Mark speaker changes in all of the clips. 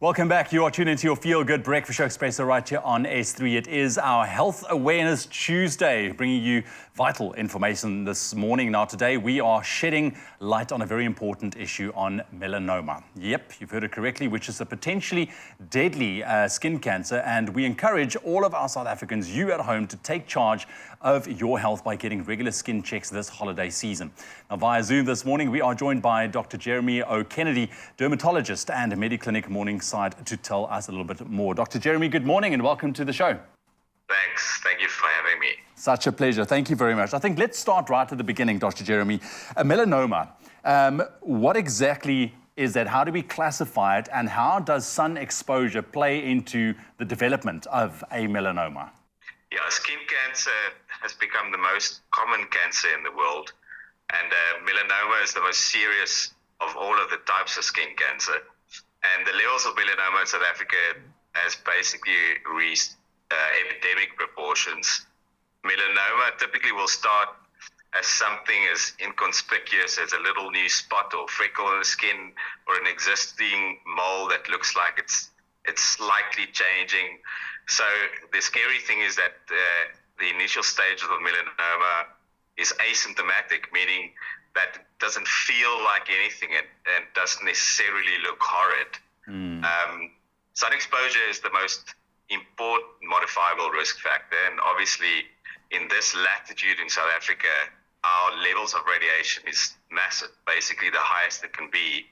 Speaker 1: Welcome back. You are tuned into your Feel Good Breakfast Show, Expresso, right here on S3. It is our Health Awareness Tuesday, bringing you vital information this morning. Now, today we are shedding light on a very important issue on melanoma. Yep, you've heard it correctly, which is a potentially deadly skin cancer. And we encourage all of our South Africans, you at home, to take charge of your health by getting regular skin checks this holiday season. Now, via Zoom this morning, we are joined by Dr. Jeremy O'Kennedy, dermatologist and Mediclinic Morningside, to tell us a little bit more. Dr. Jeremy, good morning and welcome to the show.
Speaker 2: Thanks. Thank you for having me.
Speaker 1: Such a pleasure. Thank you very much. I think let's start right at the beginning, Dr. Jeremy. Melanoma, what exactly is that? How do we classify it? And how does sun exposure play into the development of a melanoma?
Speaker 2: Yeah, skin cancer has become the most common cancer in the world. And melanoma is the most serious of all of the types of skin cancer. And the levels of melanoma in South Africa has basically reached epidemic proportions. Melanoma typically will start as something as inconspicuous as a little new spot or freckle in the skin, or an existing mole that looks like it's slightly changing. So the scary thing is that the initial stage of the melanoma is asymptomatic, meaning that it doesn't feel like anything and doesn't necessarily look horrid. Sun exposure is the most important modifiable risk factor, and obviously in this latitude in South Africa, our levels of radiation is massive, basically the highest it can be.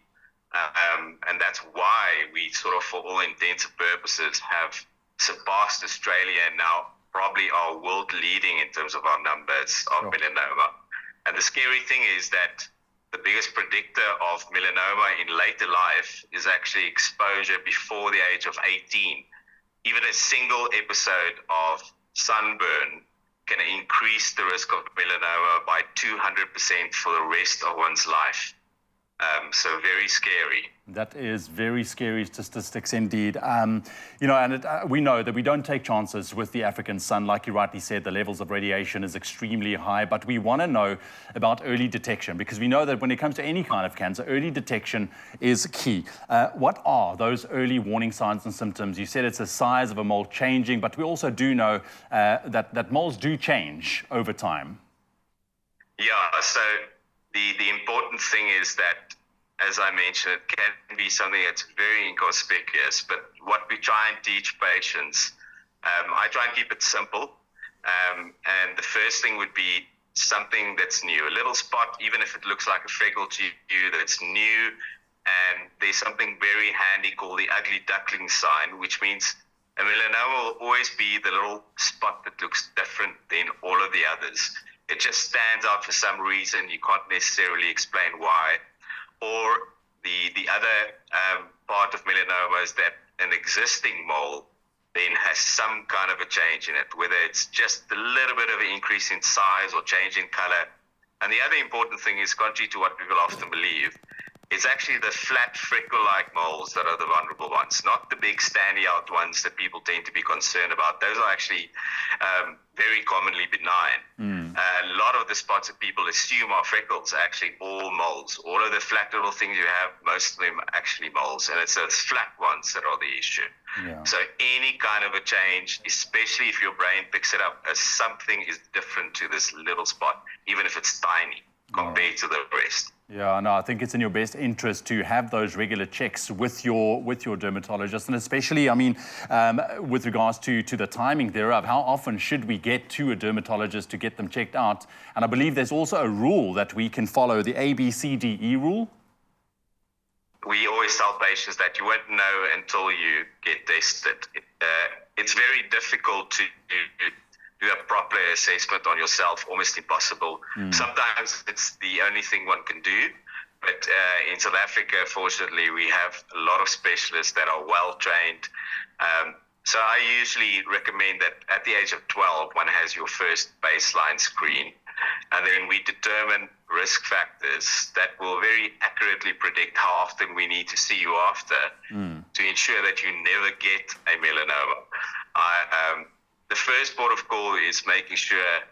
Speaker 2: And that's why we sort of, for all intents and purposes, have surpassed Australia and now probably are world leading in terms of our numbers of melanoma. And the scary thing is that the biggest predictor of melanoma in later life is actually exposure before the age of 18. Even a single episode of sunburn can increase the risk of melanoma by 200% for the rest of one's life. So very scary.
Speaker 1: That is very scary statistics indeed. We know that we don't take chances with the African sun. Like you rightly said, the levels of radiation is extremely high, but we want to know about early detection, because we know that when it comes to any kind of cancer, early detection is key. What are those early warning signs and symptoms? You said it's the size of a mole changing, but we also do know that moles do change over time.
Speaker 2: Yeah, so the important thing is that, as I mentioned, it can be something that's very inconspicuous, but what we try and teach patients, I try and keep it simple. And the first thing would be something that's new, a little spot, even if it looks like a freckle to you, that's new. And there's something very handy called the ugly duckling sign, which means a melanoma will always be the little spot that looks different than all of the others. It just stands out for some reason. You can't necessarily explain why. Or the other part of melanoma is that an existing mole then has some kind of a change in it, whether it's just a little bit of an increase in size or change in color. And the other important thing is, contrary to what people often believe, it's actually the flat freckle-like moles that are the vulnerable ones, not the big standing-out ones that people tend to be concerned about. Those are actually very commonly benign. A lot of the spots that people assume are freckles are actually all moles. All of the flat little things you have, most of them are actually moles, and it's those flat ones that are the issue. Yeah. So any kind of a change, especially if your brain picks it up as something is different to this little spot, even if it's tiny compared to the rest.
Speaker 1: Yeah, no, I think it's in your best interest to have those regular checks with your dermatologist, and especially, I mean, with regards to the timing thereof. How often should we get to a dermatologist to get them checked out? And I believe there's also a rule that we can follow, the ABCDE Rule.
Speaker 2: We always tell patients that you won't know until you get tested. It's very difficult to do a proper assessment on yourself, almost impossible. Sometimes it's the only thing one can do, but in South Africa, fortunately, we have a lot of specialists that are well trained. So I usually recommend that at the age of 12, one has your first baseline screen, and then we determine risk factors that will very accurately predict how often we need to see you after to ensure that you never get a melanoma. The first port of call is making sure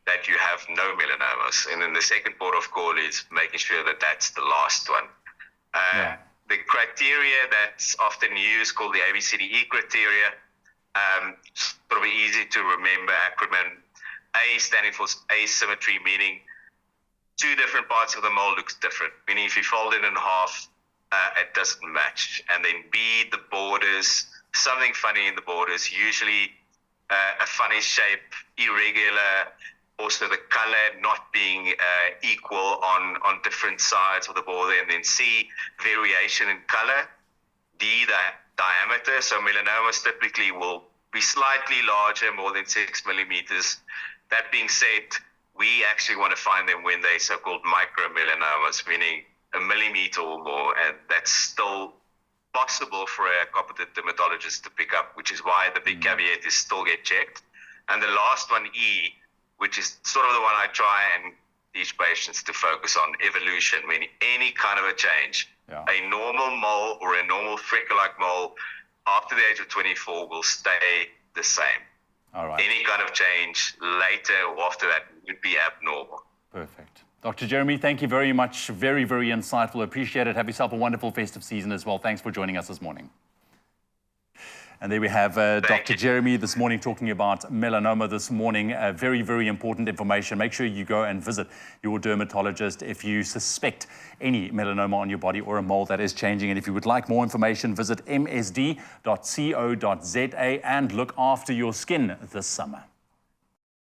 Speaker 2: that you have no melanomas, and then the second port of call is making sure that that's the last one. the criteria that's often used, called the ABCDE criteria, sort of easy to remember acronym. A standing for asymmetry, meaning two different parts of the mole looks different, meaning if you fold it in half, it doesn't match. And then B, the borders, something funny in the borders, usually a funny shape, irregular, also the color not being equal on different sides of the border. And then C, variation in color. D, the diameter. So melanomas typically will be slightly larger, more than 6 millimeters. That being said, we actually want to find them when they're so-called micromelanomas, meaning a millimeter or more, and that's still possible for a competent dermatologist to pick up, which is why the big caveat is still get checked. And the last one, E, which is sort of the one I try and teach patients to focus on, evolution, meaning any kind of a change.
Speaker 1: Yeah.
Speaker 2: A normal mole or a normal freckle-like mole after the age of 24 will stay the same.
Speaker 1: All right.
Speaker 2: Any kind of change later or after that would be abnormal.
Speaker 1: Perfect. Dr. Jeremy, thank you very much. Very, very insightful. Appreciate it. Have yourself a wonderful festive season as well. Thanks for joining us this morning. And there we have Dr. Jeremy this morning talking about melanoma this morning. Very, very important information. Make sure you go and visit your dermatologist if you suspect any melanoma on your body or a mole that is changing. And if you would like more information, visit msd.co.za and look after your skin this summer.